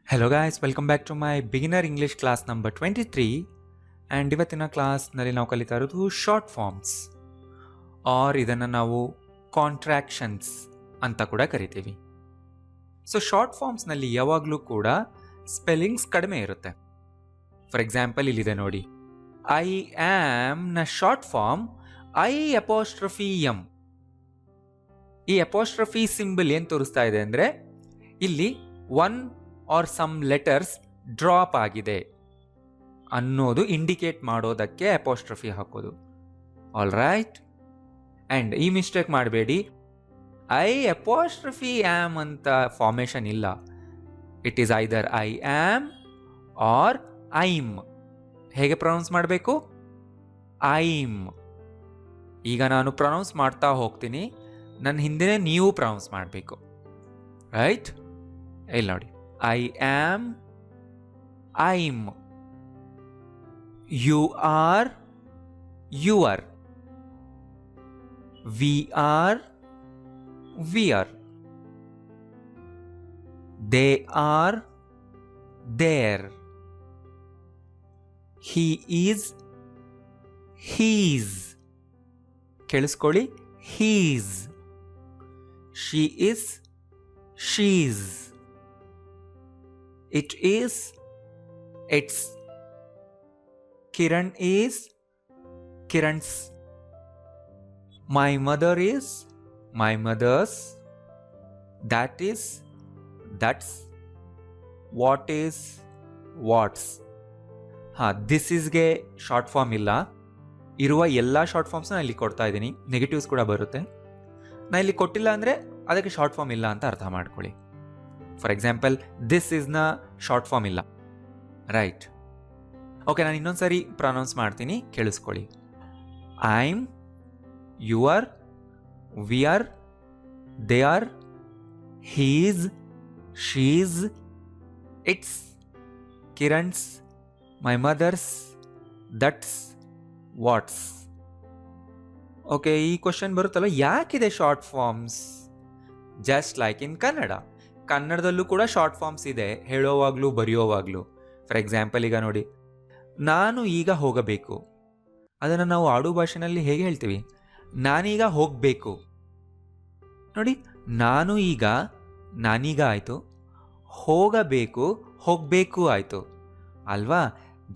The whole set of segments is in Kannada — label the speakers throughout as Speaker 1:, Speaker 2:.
Speaker 1: Hello guys, welcome back to my beginner English class number 23 and ಇವತ್ತಿನ ಕ್ಲಾಸ್ನಲ್ಲಿ ನಾವು ಕಲಿತಾ ಇರೋದು ಶಾರ್ಟ್ ಫಾರ್ಮ್ಸ್ ಆರ್ ಇದನ್ನು ನಾವು ಕಾಂಟ್ರಾಕ್ಷನ್ಸ್ ಅಂತ ಕೂಡ ಕರಿತೀವಿ. ಸೊ ಶಾರ್ಟ್ ಫಾರ್ಮ್ಸ್ನಲ್ಲಿ ಯಾವಾಗಲೂ ಕೂಡ ಸ್ಪೆಲ್ಲಿಂಗ್ಸ್ ಕಡಿಮೆ ಇರುತ್ತೆ. ಫಾರ್ ಎಕ್ಸಾಂಪಲ್ ಇಲ್ಲಿದೆ ನೋಡಿ, ಐ ಆಮ್ ನ short form I apostrophe M. ಈ ಅಪಾಸ್ಟ್ರಫಿ ಸಿಂಬಲ್ ಏನು ತೋರಿಸ್ತಾ ಇದೆ ಅಂದರೆ ಇಲ್ಲಿ one or some letters drop ಆಗಿದೆ ಅನ್ನೋದು ಇಂಡಿಕೇಟ್ ಮಾಡೋದಕ್ಕೆ ಅಪಾಸ್ಟ್ರಫಿ ಹಾಕೋದು. ಆಲ್ ರೈಟ್, ಆ್ಯಂಡ್ ಈ ಮಿಸ್ಟೇಕ್ ಮಾಡಬೇಡಿ, ಐ ಅಪಾಸ್ಟ್ರಫಿ ಆಮ್ ಅಂತ ಫಾರ್ಮೇಷನ್ ಇಲ್ಲ. It is either I am or I'm. ಹೇಗೆ ಪ್ರೊನೌನ್ಸ್ ಮಾಡಬೇಕು? ಐಮ್. ಈಗ ನಾನು ಪ್ರೊನೌನ್ಸ್ ಮಾಡ್ತಾ ಹೋಗ್ತೀನಿ, ನನ್ನ ಹಿಂದೆ ನೀವು ಪ್ರೊನೌನ್ಸ್ ಮಾಡಬೇಕು. ರೈಟ್? ಇಲ್ಲಿ ನೋಡಿ, I am, I'm. You are, you are. We are, we are. They are, there. He is, he's. ಕೇಳಿಸ್ಕೊಳ್ಳಿ, he's. She is, she's. It is, it's. Kiran is, Kiran's. My mother is, my mother's. That is, that's. What is, what's. This ಈಸ್ಗೆ ಶಾರ್ಟ್ ಫಾರ್ಮ್ ಇಲ್ಲ. ಇರುವ ಎಲ್ಲ ಶಾರ್ಟ್ ಫಾರ್ಮ್ಸ್ನ ಇಲ್ಲಿ ಕೊಡ್ತಾ ಇದ್ದೀನಿ. ನೆಗೆಟಿವ್ಸ್ ಕೂಡ ಬರುತ್ತೆ. ನಾನು ಇಲ್ಲಿ ಕೊಟ್ಟಿಲ್ಲ ಅಂದರೆ ಅದಕ್ಕೆ ಶಾರ್ಟ್ ಫಾರ್ಮ್ ಇಲ್ಲ ಅಂತ ಅರ್ಥ ಮಾಡ್ಕೊಳ್ಳಿ. ಫಾರ್ ಎಕ್ಸಾಂಪಲ್, ದಿಸ್ ಈಸ್ನ ಶಾರ್ಟ್ ಫಾರ್ಮ್ ಇಲ್ಲ. ರೈಟ್? ಓಕೆ, ನಾನು ಇನ್ನೊಂದ್ಸರಿ ಪ್ರೊನೌನ್ಸ್ ಮಾಡ್ತೀನಿ, ಕೇಳಿಸ್ಕೊಳ್ಳಿ. I'm, you are, we are, they are, he's, she's, it's, Kiran's, my mother's, that's, what's. Okay, ಈ ಕ್ವಶನ್ ಬರುತ್ತಲ್ಲ, ಯಾಕಿದೆ short forms? Just like in Kannada. ಕನ್ನಡದಲ್ಲೂ ಕೂಡ ಶಾರ್ಟ್ ಫಾರ್ಮ್ಸ್ ಇದೆ, ಹೇಳೋವಾಗಲೂ ಬರೆಯೋವಾಗಲೂ. ಫಾರ್ ಎಕ್ಸಾಂಪಲ್, ಈಗ ನೋಡಿ, ನಾನು ಈಗ ಹೋಗಬೇಕು. ಅದನ್ನು ನಾವು ಆಡು ಭಾಷೆನಲ್ಲಿ ಹೇಗೆ ಹೇಳ್ತೀವಿ? ನಾನೀಗ ಹೋಗಬೇಕು. ನೋಡಿ, ನಾನು ಈಗ, ನಾನೀಗ ಆಯಿತು, ಹೋಗಬೇಕು, ಹೋಗಬೇಕು ಆಯಿತು ಅಲ್ವಾ?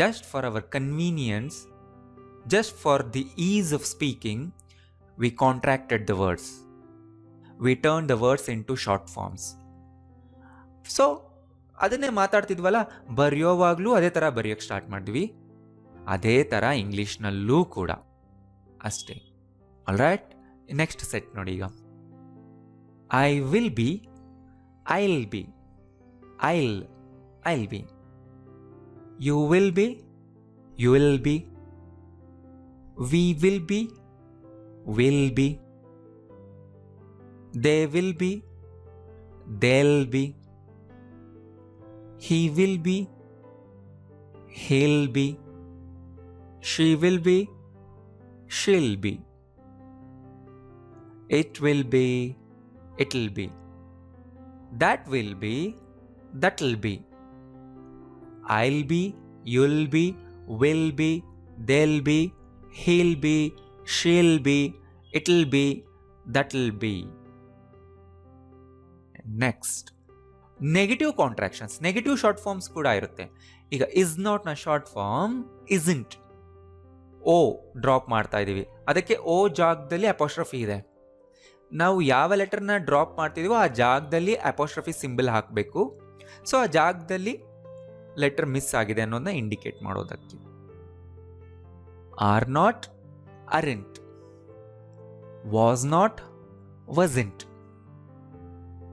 Speaker 1: Just for our convenience, just for the ease of speaking, we contracted the words. We turn the words into short forms. So ಅದನ್ನೇ ಮಾತಾಡ್ತಿದ್ವಲ್ಲ, ಬರೆಯೋವಾಗಲೂ ಅದೇ ಥರ ಬರೆಯೋಕ್ಕೆ ಸ್ಟಾರ್ಟ್ ಮಾಡಿದ್ವಿ. ಅದೇ ಥರ ಇಂಗ್ಲೀಷ್ನಲ್ಲೂ ಕೂಡ ಅಷ್ಟೇ. ಆಲ್ ರೈಟ್, ನೆಕ್ಸ್ಟ್ ಸೆಟ್ ನೋಡಿ. ಈಗ I will be, I'll be, I'll be. You will be, you will be. We will be, will be. They will be, they'll be. He will be, he'll be. She will be, she'll be. It will be, it'll be. That will be, that'll be. I'll be, you'll be, will be, they'll be, he'll be, she'll be, it'll be, that'll be. Next, negative contractions, negative short forms ಕೂಡ ಇರುತ್ತೆ. ಈಗ ಇಸ್ ನಾಟ್ ನ short form isn't. O drop ಮಾಡ್ತಾ ಇದ್ದೀವಿ, ಅದಕ್ಕೆ ಓ ಜಾಗದಲ್ಲಿ ಅಪಾಸ್ಟ್ರಫಿ ಇದೆ. ನಾವು ಯಾವ ಲೆಟರ್ನ ಡ್ರಾಪ್ ಮಾಡ್ತಿದೀವೋ ಆ ಜಾಗದಲ್ಲಿ ಅಪಾಸ್ಟ್ರಫಿ ಸಿಂಬಲ್ ಹಾಕಬೇಕು. ಸೊ ಆ ಜಾಗದಲ್ಲಿ ಲೆಟರ್ ಮಿಸ್ ಆಗಿದೆ ಅನ್ನೋದನ್ನ ಇಂಡಿಕೇಟ್ ಮಾಡೋದಕ್ಕೆ. Are not, aren't. Was not, wasn't.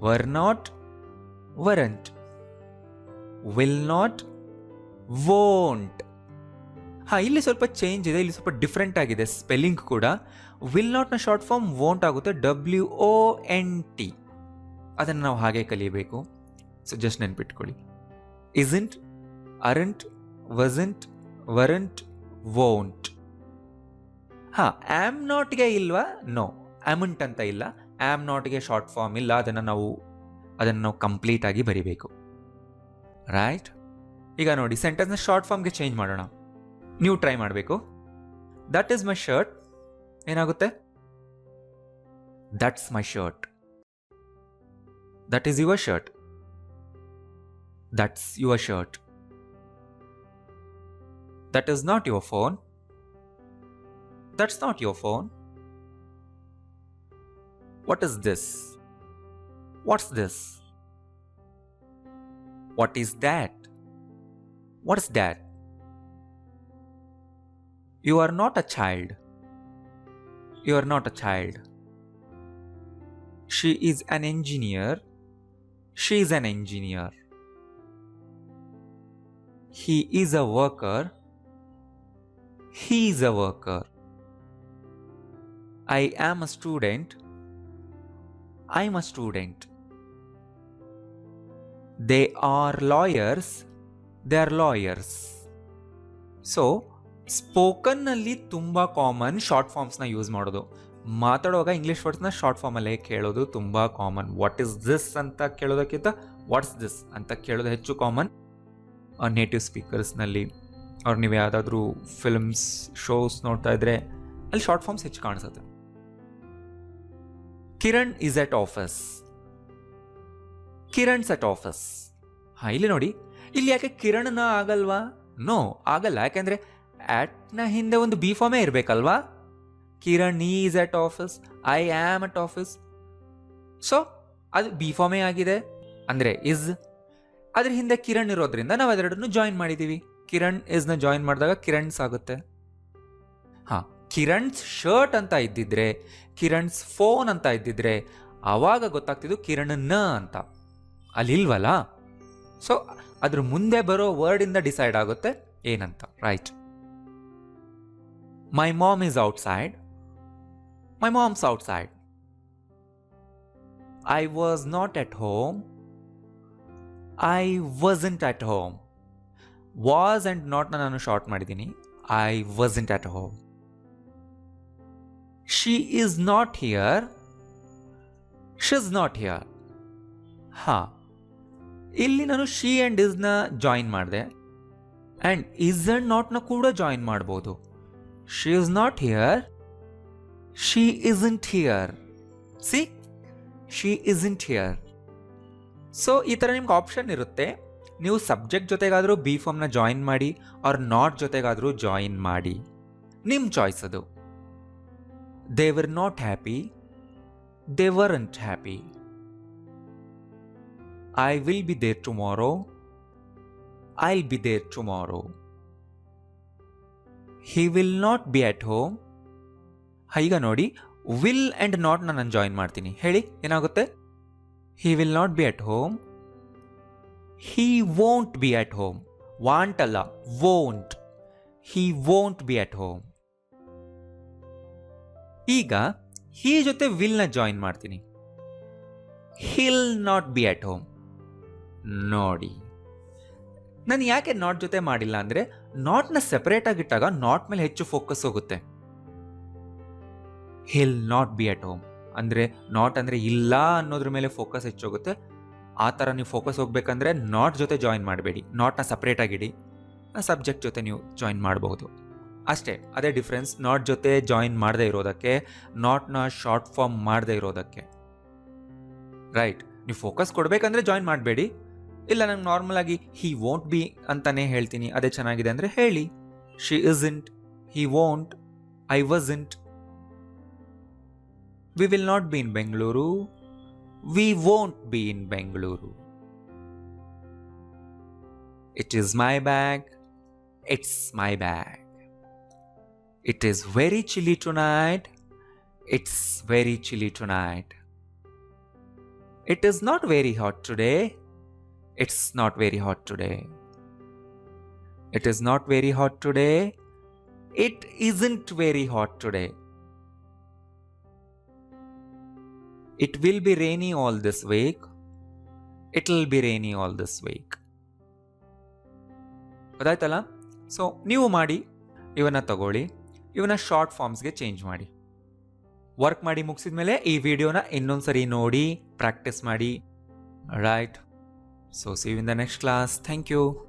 Speaker 1: were not, weren't. will not, won't. ಇಲ್ಲಿ ಸ್ವಲ್ಪ ಚೇಂಜ್ ಇದೆ, ಇಲ್ಲಿ ಸ್ವಲ್ಪ ಡಿಫ್ರೆಂಟ್ ಆಗಿದೆ ಸ್ಪೆಲ್ಲಿಂಗ್ ಕೂಡ. ವಿಲ್ ನಾಟ್ನ ಶಾರ್ಟ್ ಫಾರ್ಮ್ ವೋಂಟ್ ಆಗುತ್ತೆ, WONT. ಅದನ್ನು ನಾವು ಹಾಗೆ ಕಲಿಯಬೇಕು. ಸೊ ಜಸ್ಟ್ ನೆನ್ಪಿಟ್ಕೊಳ್ಳಿ, isn't, aren't, wasn't, weren't, won't. Am ನಾಟ್ಗೆ ಇಲ್ವಾ? ನೋ, ಆಮಂಟ್ ಅಂತ ಇಲ್ಲ. ಆಮ್ ನಾಟ್ಗೆ ಶಾರ್ಟ್ ಫಾರ್ಮ್ ಇಲ್ಲ. ಅದನ್ನು ನಾವು ಕಂಪ್ಲೀಟ್ ಆಗಿ ಬರಿಬೇಕು. ರೈಟ್? ಈಗ ನೋಡಿ, ಸೆಂಟೆನ್ಸ್ನ ಶಾರ್ಟ್ ಫಾರ್ಮ್ಗೆ ಚೇಂಜ್ ಮಾಡೋಣ. ನೀವು ಟ್ರೈ ಮಾಡಬೇಕು. ದಟ್ ಈಸ್ ಮೈ ಶರ್ಟ್ ಏನಾಗುತ್ತೆ? That's my shirt. That is your shirt. That's your shirt. That is not your phone. That's not your phone. What is this? What's this? What is that? What's that? You are not a child. You are not a child. She is an engineer. She is an engineer. He is a worker. He is a worker. I am a student. I'm a student. They are lawyers. They are lawyers. So ಸ್ಪೋಕನ್ನಲ್ಲಿ ತುಂಬ ಕಾಮನ್ ಶಾರ್ಟ್ ಫಾರ್ಮ್ಸ್ನ ಯೂಸ್ ಮಾಡೋದು. ಮಾತಾಡುವಾಗ ಇಂಗ್ಲೀಷ್ ವರ್ಡ್ಸ್ನ ಶಾರ್ಟ್ ಫಾರ್ಮಲ್ಲೇ ಕೇಳೋದು ತುಂಬ ಕಾಮನ್. ವಾಟ್ ಈಸ್ ದಿಸ್ ಅಂತ ಕೇಳೋದಕ್ಕಿಂತ ವಾಟ್ಸ್ ದಿಸ್ ಅಂತ ಕೇಳೋದು ಹೆಚ್ಚು ಕಾಮನ್ ನೇಟಿವ್ ಸ್ಪೀಕರ್ಸ್ನಲ್ಲಿ. ಅವ್ರು ನೀವು ಯಾವುದಾದ್ರೂ ಫಿಲ್ಮ್ಸ್ ಶೋಸ್ ನೋಡ್ತಾ ಇದ್ರೆ ಅಲ್ಲಿ ಶಾರ್ಟ್ ಫಾರ್ಮ್ಸ್ ಹೆಚ್ಚು ಕಾಣಿಸುತ್ತೆ. Kiran is at office. Kiran's at office. ಹಾಂ, ಇಲ್ಲಿ ನೋಡಿ, ಇಲ್ಲಿ ಯಾಕೆ ಕಿರಣ್ನ ಆಗಲ್ವಾ? ನೋ, ಆಗಲ್ಲ. ಯಾಕೆಂದರೆ ಆಟ್ನ ಹಿಂದೆ ಒಂದು ಬಿ ಫಾರ್ಮೇ ಇರಬೇಕಲ್ವಾ? Kiran is at office, I am at office. So ಅದು ಬಿ ಫಾರ್ಮೇ ಆಗಿದೆ. ಅಂದರೆ ಇಸ್, ಅದ್ರ ಹಿಂದೆ ಕಿರಣ್ ಇರೋದ್ರಿಂದ ನಾವು ಅದೆರಡನ್ನು ಜಾಯಿನ್ ಮಾಡಿದ್ದೀವಿ. ಕಿರಣ್ ಇಸ್ನ ಜಾಯಿನ್ ಮಾಡಿದಾಗ ಕಿರಣ್ಸ್ ಆಗುತ್ತೆ. ಹಾಂ, ಕಿರಣ್ಸ್ ಶರ್ಟ್ ಅಂತ ಇದ್ದಿದ್ರೆ, ಕಿರಣ್ಸ್ ಫೋನ್ ಅಂತ ಇದ್ದಿದ್ರೆ ಆವಾಗ ಗೊತ್ತಾಗ್ತಿದ್ದು ಕಿರಣ್ ಅಂತ. ಅಲ್ಲಿ ಇಲ್ವಲ್ಲ. ಸೊ ಅದ್ರ ಮುಂದೆ ಬರೋ ವರ್ಡಿಂದ ಡಿಸೈಡ್ ಆಗುತ್ತೆ ಏನಂತ. Right? My mom is outside. My mom's outside. I was not at home. I wasn't at home. Was and ನಾಟ್ನ ನಾನು ಶಾರ್ಟ್ ಮಾಡಿದ್ದೀನಿ. I wasn't at home. She is not here. She's not here. ಹಾಂ, ಇಲ್ಲಿ ನಾನು ಶಿ ಆ್ಯಂಡ್ ಇಸ್ನ ಜಾಯಿನ್ ಮಾಡಿದೆ. ಆ್ಯಂಡ್ ಇಸ್ ಆ್ಯಂಡ್ ನಾಟ್ನ ಕೂಡ ಜಾಯಿನ್ ಮಾಡ್ಬೋದು. She is not here. She isn't here. C, she isn't here. So ಈ ಥರ ನಿಮ್ಗೆ ಆಪ್ಷನ್ ಇರುತ್ತೆ. ನೀವು ಸಬ್ಜೆಕ್ಟ್ ಜೊತೆಗಾದರೂ ಬಿ ಫಾರ್ಮ್ನ ಜಾಯಿನ್ ಮಾಡಿ, ಆರ್ ನಾಟ್ ಜೊತೆಗಾದರೂ ಜಾಯಿನ್ ಮಾಡಿ. ನಿಮ್ಮ ಚಾಯ್ಸ್ ಅದು. They were not happy. They weren't happy. I will be there tomorrow. I'll be there tomorrow. He will not be at home. ಈಗ ನೋಡಿ, ವಿಲ್ ಆ್ಯಂಡ್ ನಾಟ್ನ ನಾನು ಜಾಯಿನ್ ಮಾಡ್ತೀನಿ. ಹೇಳಿ ಏನಾಗುತ್ತೆ? He will not be at home. He won't be at home. Want ಅಲ್ಲ, won't. He won't be at home. ಈಗ ಹೀ ಜೊತೆ ವಿಲ್ನ ಜಾಯಿನ್ ಮಾಡ್ತೀನಿ. Hill not be at home. ನೋಡಿ, ನಾನು ಯಾಕೆ ನಾಟ್ ಜೊತೆ ಮಾಡಿಲ್ಲ ಅಂದರೆ, ನಾಟ್ನ ಸೆಪರೇಟ್ ಆಗಿಟ್ಟಾಗ ನಾಟ್ ಮೇಲೆ ಹೆಚ್ಚು ಫೋಕಸ್ ಹೋಗುತ್ತೆ. Hill not be at home ಅಂದರೆ ನಾಟ್ ಅಂದರೆ ಇಲ್ಲ ಅನ್ನೋದ್ರ ಮೇಲೆ ಫೋಕಸ್ ಹೆಚ್ಚೋಗುತ್ತೆ. ಆ ಥರ ನೀವು ಫೋಕಸ್ ಹೋಗ್ಬೇಕಂದ್ರೆ ನಾಟ್ ಜೊತೆ ಜಾಯಿನ್ ಮಾಡಬೇಡಿ. ನಾಟ್ನ ಸಪ್ರೇಟ್ ಆಗಿಡಿ. ಸಬ್ಜೆಕ್ಟ್ ಜೊತೆ ನೀವು ಜಾಯಿನ್ ಮಾಡಬಹುದು ಅಷ್ಟೇ. ಅದೇ ಡಿಫ್ರೆನ್ಸ್ ನಾಟ್ ಜೊತೆ ಜಾಯಿನ್ ಮಾಡದೇ ಇರೋದಕ್ಕೆ, ನಾಟ್ನ ಶಾರ್ಟ್ ಫಾರ್ಮ್ ಮಾಡದೇ ಇರೋದಕ್ಕೆ. ರೈಟ್? ನೀವು ಫೋಕಸ್ ಕೊಡಬೇಕಂದ್ರೆ ಜಾಯಿನ್ ಮಾಡಬೇಡಿ. ಇಲ್ಲ, ನಂಗೆ ನಾರ್ಮಲ್ ಆಗಿ ಹಿ ವೋಂಟ್ ಬಿ ಅಂತಾನೆ ಹೇಳ್ತೀನಿ, ಅದೇ ಚೆನ್ನಾಗಿದೆ ಅಂದರೆ ಹೇಳಿ. She isn't, he won't, I wasn't. We will not be in Bengaluru. We won't be in Bengaluru. It is my bag. It's my bag. It is very chilly tonight. It's very chilly tonight. It is not very hot today. It's not very hot today. It is not very hot today. It isn't very hot today. It will be rainy all this week. It'll be rainy all this week. ಗೊತ್ತಾಯ್ತಲ್ಲ? ಸೊ ನೀವು ಮಾಡಿ, ಇವನ್ನ ತಗೊಳ್ಳಿ, ಇವನ್ನ ಶಾರ್ಟ್ ಫಾರ್ಮ್ಸ್ಗೆ ಚೇಂಜ್ ಮಾಡಿ. ವರ್ಕ್ ಮಾಡಿ ಮುಗಿಸಿದ ಮೇಲೆ ಈ ವಿಡಿಯೋನ ಇನ್ನೊಂದ್ಸರಿ ನೋಡಿ ಪ್ರಾಕ್ಟೀಸ್ ಮಾಡಿ. Right? So see you in the next class. Thank you.